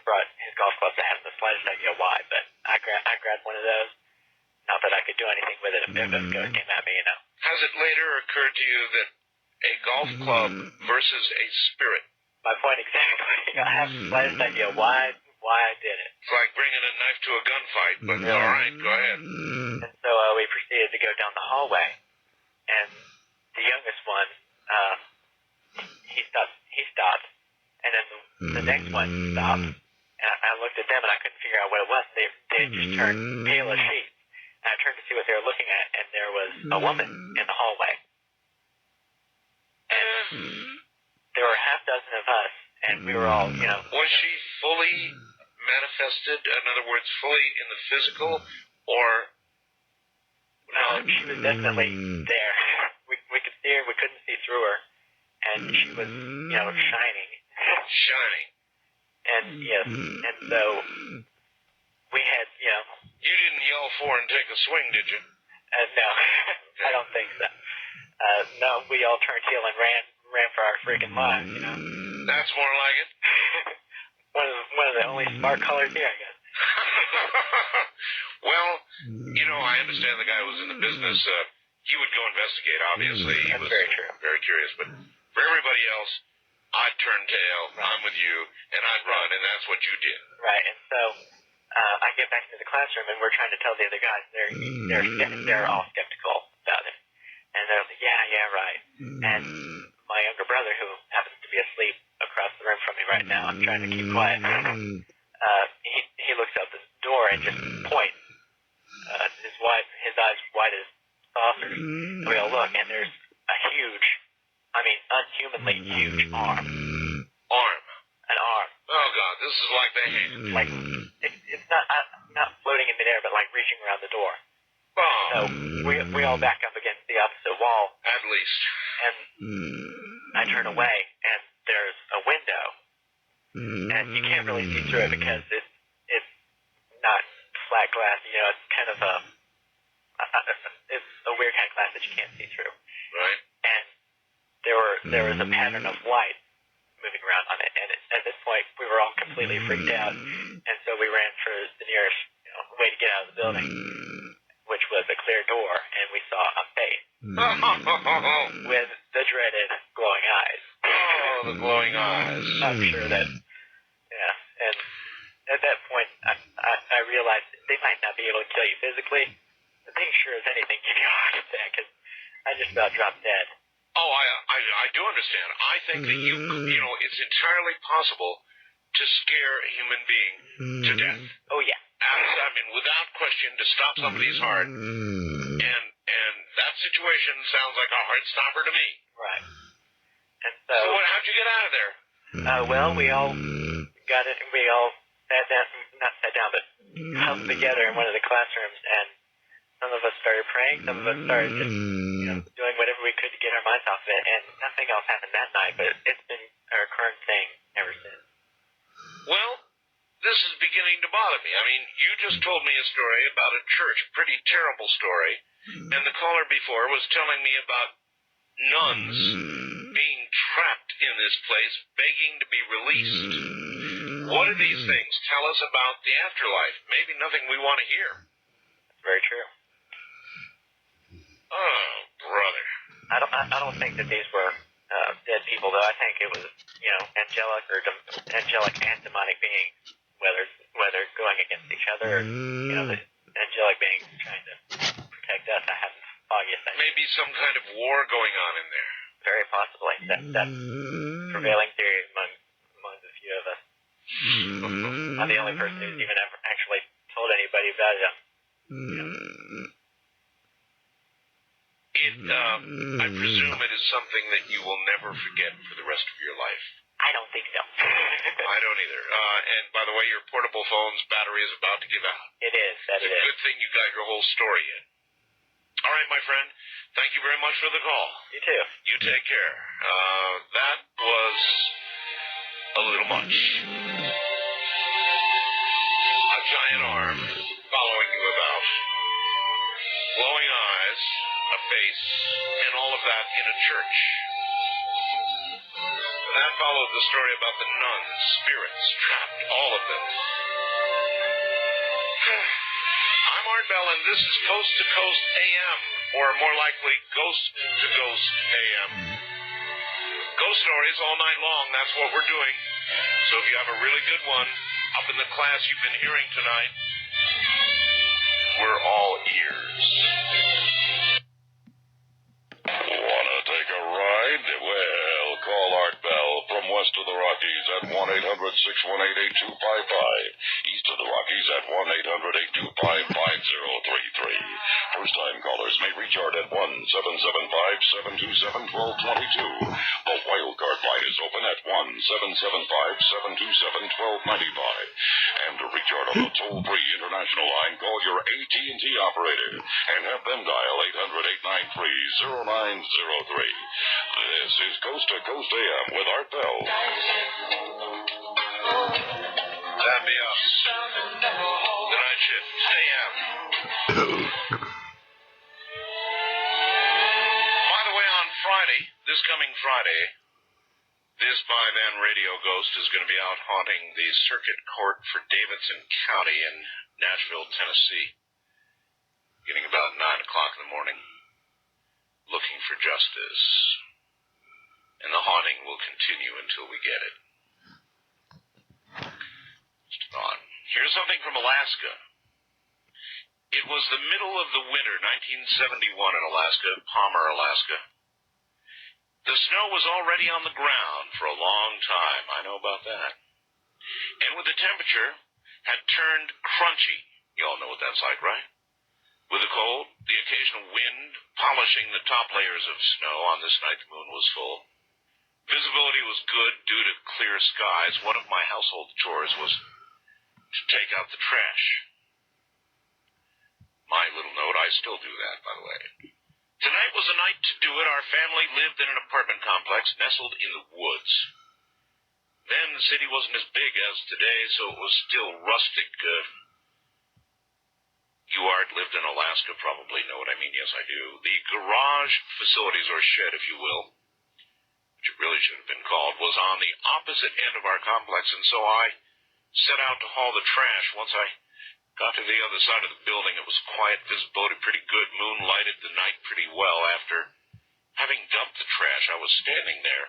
brought his golf clubs. I haven't the slightest idea why, but I grabbed one of those. Not that I could do anything with it if a ghost came at me, Has it later occurred to you that a golf club versus a spirit? My point exactly. I haven't the slightest idea why I did it. It's like bringing a knife to a gunfight, but all right, go ahead. And so we proceeded to go down the hallway, and the youngest one, he stopped, and then the next one stopped, and I looked at them, and I couldn't figure out what it was. They just turned pale as sheets, and I turned to see what they were looking at, and there was a woman in the hallway. And there were half dozen of us, and we were all, Was she fully manifested? In other words, fully in the physical, or no? She was definitely there. We could see her. We couldn't see through her, and she was, shining. Shining. And yes, and so we had, You didn't yell for and take a swing, did you? No, I don't think so. No, we all turned heel and ran for our freaking lives. That's more like it. One of the only smart callers here, I guess. Well, I understand the guy was in the business. He would go investigate, obviously. He was very true. Very curious. But for everybody else, I'd turn tail, I'm with you, and I'd run, and that's what you did. Right, and so I get back to the classroom, and we're trying to tell the other guys. They're all skeptical about it. And they're like, yeah, right. And my younger brother, who happens to be asleep across the room from me right now, I'm trying to keep quiet. He looks out the door and just points. His eyes wide as saucers. And we all look, and there's a huge, unhumanly huge arm. An arm. Oh God, this is like the hand. Like it's not floating in midair, but like reaching around the door. So we all back up against the opposite wall. At least. And I I turn away, and there's a window, and you can't really see through it because it's not flat glass. You know, it's kind of it's a weird kind of glass that you can't see through. Right. And there was a pattern of light moving around on it, and at this point we were all completely freaked out, and so we ran for the nearest way to get out of the building, which was a clear door, and we saw a face with the dreaded glowing eyes. Oh, the glowing eyes. I'm sure that, yeah, and at that point I realized they might not be able to kill you physically, but they sure as anything give you a heart attack, because I just about dropped dead. Oh, I do understand. I think that it's entirely possible to scare a human being to death. Oh, yeah. I mean, without question, to stop somebody's heart. And that situation sounds like a heart stopper to me. Right. And So how'd you get out of there? well, we all got it. We all sat down, not sat down, but huddled together in one of the classrooms, and some of us started praying, some of us started just doing whatever we could to get our minds off of it, and nothing else happened that night, but it's been a recurrent thing ever since. Well, this is beginning to bother me. I mean, you just told me a story about a church, a pretty terrible story, and the caller before was telling me about nuns being trapped in this place, begging to be released. What do these things tell us about the afterlife? Maybe nothing we want to hear. That's very true. Oh, brother. I don't think that these were dead people, though. I think it was, angelic or angelic and demonic beings, whether going against each other or, the angelic beings trying to protect us. I have the foggiest idea. Maybe some kind of war going on in there. Very possibly. That's prevailing theory among the few of us. I'm the only person who's even ever actually told anybody about it. I presume it is something that you will never forget for the rest of your life. I don't think so. I don't either. And by the way, your portable phone's battery is about to give out. It is. It's a good thing you got your whole story in. All right, my friend. Thank you very much for the call. You too. You take care. That was a little much. A giant arm following you about. Glowing eyes, a face, and all of that in a church. And that followed the story about the nuns, spirits, trapped, all of them. I'm Art Bell, and this is Coast to Coast AM, or more likely, Ghost to Ghost AM. Ghost stories all night long, that's what we're doing. So if you have a really good one up in the class you've been hearing tonight, we're all ears. Wanna take a ride? Well, call Art Bell from west of the Rockies at 1-800-618-8255. East of the Rockies at 1-800-825-5033. First-time callers may reach Art at 1-775-727-1222. The wildcard line is open at 1-775-727-1295. And to reach Art on the toll-free international line, call your AT&T operator and have them dial 800-893-0903. This is Coast to Coast AM with Art Bell. That'd be us. The night shift. AM. By the way, on Friday, this coming Friday, this by then radio ghost is going to be out haunting the circuit court for Davidson County in Nashville, Tennessee, getting about 9 o'clock in the morning, looking for justice. And the haunting will continue until we get it. Here's something from Alaska. It was the middle of the winter, 1971 in Alaska, Palmer, Alaska. The snow was already on the ground for a long time. I know about that. And with the temperature had turned crunchy. You all know what that's like, right? With the cold, the occasional wind polishing the top layers of snow on this night the moon was full. Visibility was good due to clear skies. One of my household chores was to take out the trash. My little note, I still do that, by the way. Tonight was the night to do it. Our family lived in an apartment complex nestled in the woods. Then the city wasn't as big as today, so it was still rustic. You lived in Alaska, probably know what I mean. Yes, I do. The garage facilities, or shed, if you will, which it really should have been called, was on the opposite end of our complex, and so I set out to haul the trash. Once I got to the other side of the building, it was quiet, visibility pretty good, moon lighted the night pretty well. After having dumped the trash, I was standing there,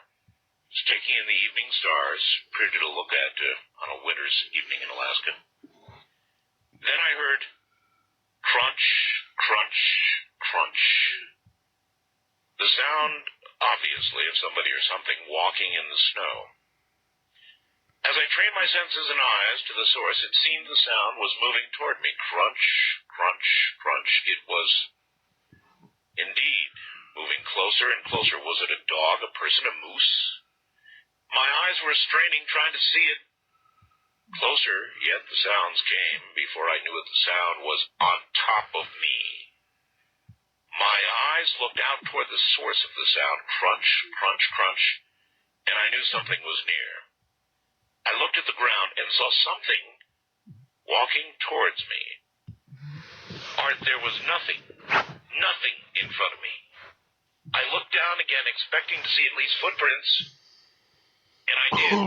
just taking in the evening stars, pretty to look at on a winter's evening in Alaska. Then I heard crunch, crunch, crunch. The sound, obviously, of somebody or something walking in the snow. As I trained my senses and eyes to the source, it seemed the sound was moving toward me. Crunch, crunch, crunch. It was indeed moving closer and closer. Was it a dog, a person, a moose? My eyes were straining, trying to see it. Closer, yet the sounds came. Before I knew it, the sound was on top of me. My eyes looked out toward the source of the sound. Crunch, crunch, crunch. And I knew something was near. I looked at the ground and saw something walking towards me. Art, there was nothing in front of me. I looked down again, expecting to see at least footprints, and I did.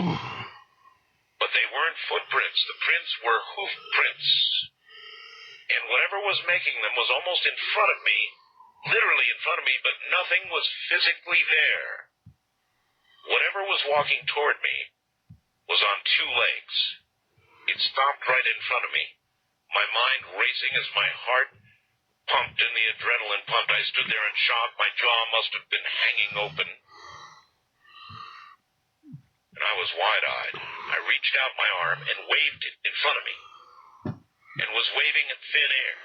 But they weren't footprints. The prints were hoof prints. And whatever was making them was almost in front of me, literally in front of me, but nothing was physically there. Whatever was walking toward me was on two legs. It stopped right in front of me, my mind racing as my heart pumped and the adrenaline pumped. I stood there in shock. My jaw must have been hanging open. And I was wide-eyed. I reached out my arm and waved it in front of me, and was waving at thin air.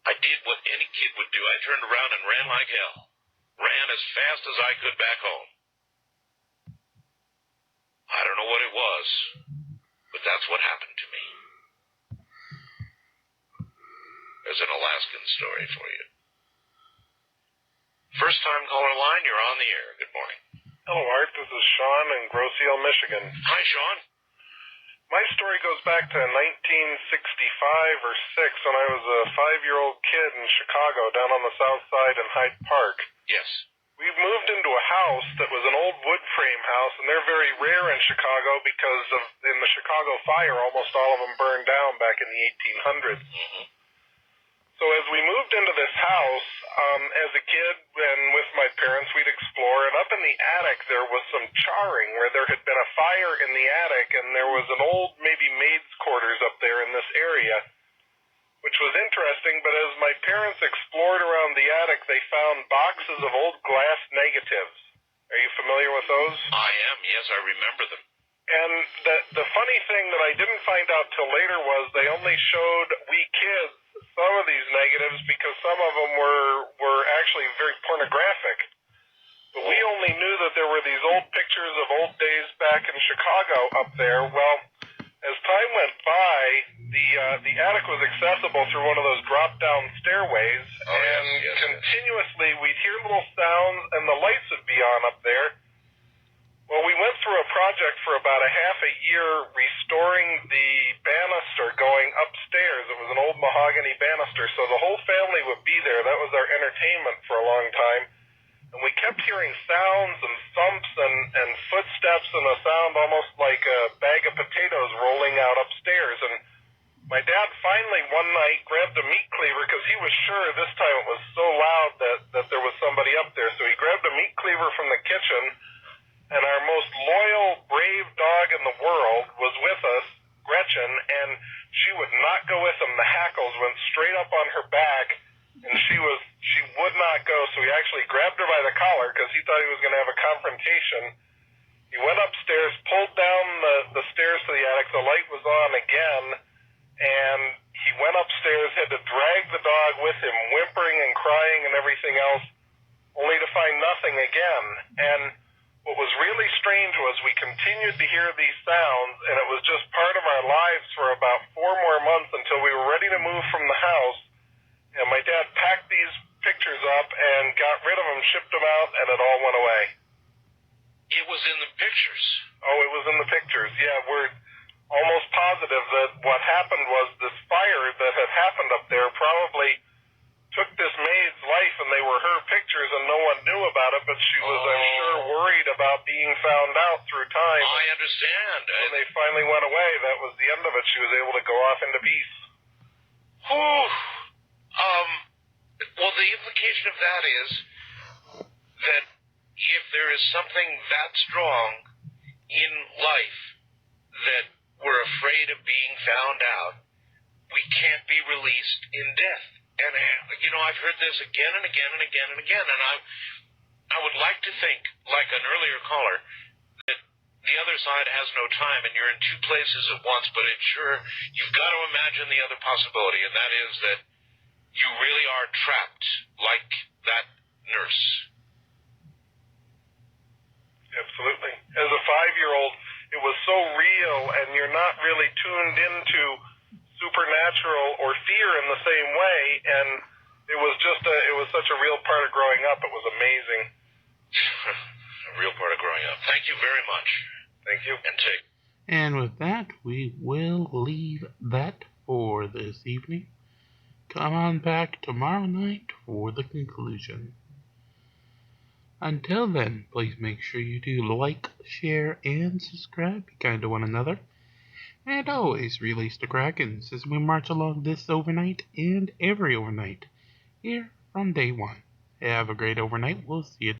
I did what any kid would do. I turned around and ran like hell. Ran as fast as I could back home. I don't know what it was, but that's what happened to me. There's an Alaskan story for you. First time caller line, you're on the air. Good morning. Hello, Art. This is Sean in Grosse-Ile, Michigan. Hi, Sean. My story goes back to 1965 or 6 when I was a 5-year-old kid in Chicago down on the south side in Hyde Park. Yes. We moved into a house that was an old wood frame house, and they're very rare in Chicago because in the Chicago fire, almost all of them burned down back in the 1800s. Mm-hmm. So as we moved into this house, as a kid and with my parents, we'd explore, and up in the attic there was some charring where there had been a fire in the attic, and there was an old, maybe maid's quarters up there in this area, which was interesting. But as my parents explored around the attic, they found boxes of old glass negatives. Are you familiar with those? I am, yes, I remember them. And the funny thing that I didn't find out till later was they only showed we kids some of these negatives because some of them were actually very pornographic. But we only knew that there were these old pictures of old days back in Chicago up there. Well, as time went by, the attic was accessible through one of those drop-down stairways, continuously we'd hear little sounds and the lights would be on up there. Well, we went through a project for about a half a year restoring the banister going upstairs. It was an old mahogany banister, so the whole family would be there. That was our entertainment for a long time. And we kept hearing sounds and thumps and footsteps and a sound almost like a bag of potatoes rolling out upstairs. And my dad finally one night grabbed a meat cleaver because he was sure this time it was so loud that there was somebody up there. So he grabbed a meat cleaver from the kitchen, and our most loyal, brave dog in the world was with us, Gretchen, and she would not go with him. The hackles went straight up on her back, and she would not go. So he actually grabbed her by the collar because he thought he was going to have a confrontation. He went upstairs, pulled down the stairs to the attic. The light was on again, and he went upstairs, had to drag the dog with him, whimpering and crying and everything else, only to find nothing again. And what was really strange was we continued to hear these sounds, and it was just part of our lives for about 4 more months until we were ready to move from the house. And my dad packed these pictures up and got rid of them, shipped them out, and it all went away. It was in the pictures. Oh, it was in the pictures. Yeah, we're almost positive that what happened was this fire that had happened up there probably took this maid's life, and they were her pictures, and no one knew about it, but she was, I'm sure, worried about being found out through time. I understand. When they finally went away, that was the end of it. She was able to go off into peace. Well, the implication of that is that if there is something that strong in life that we're afraid of being found out, we can't be released in death. And, I've heard this again and again and again and again, and I would like to think, like an earlier caller, that the other side has no time and you're in two places at once, but you've got to imagine the other possibility, and that is that you really are trapped like that nurse. Absolutely. As a 5-year-old, it was so real, and you're not really tuned into supernatural or fear in the same way, and it was such a real part of growing up. It was amazing. A real part of growing up. Thank you very much. Thank you. And take. And with that, we will leave that for this evening. Come on back tomorrow night for the conclusion. Until then, please make sure you do like, share, and subscribe. Be kind to one another. And always release the Krakens as we march along this overnight and every overnight here from day one. Have a great overnight. We'll see you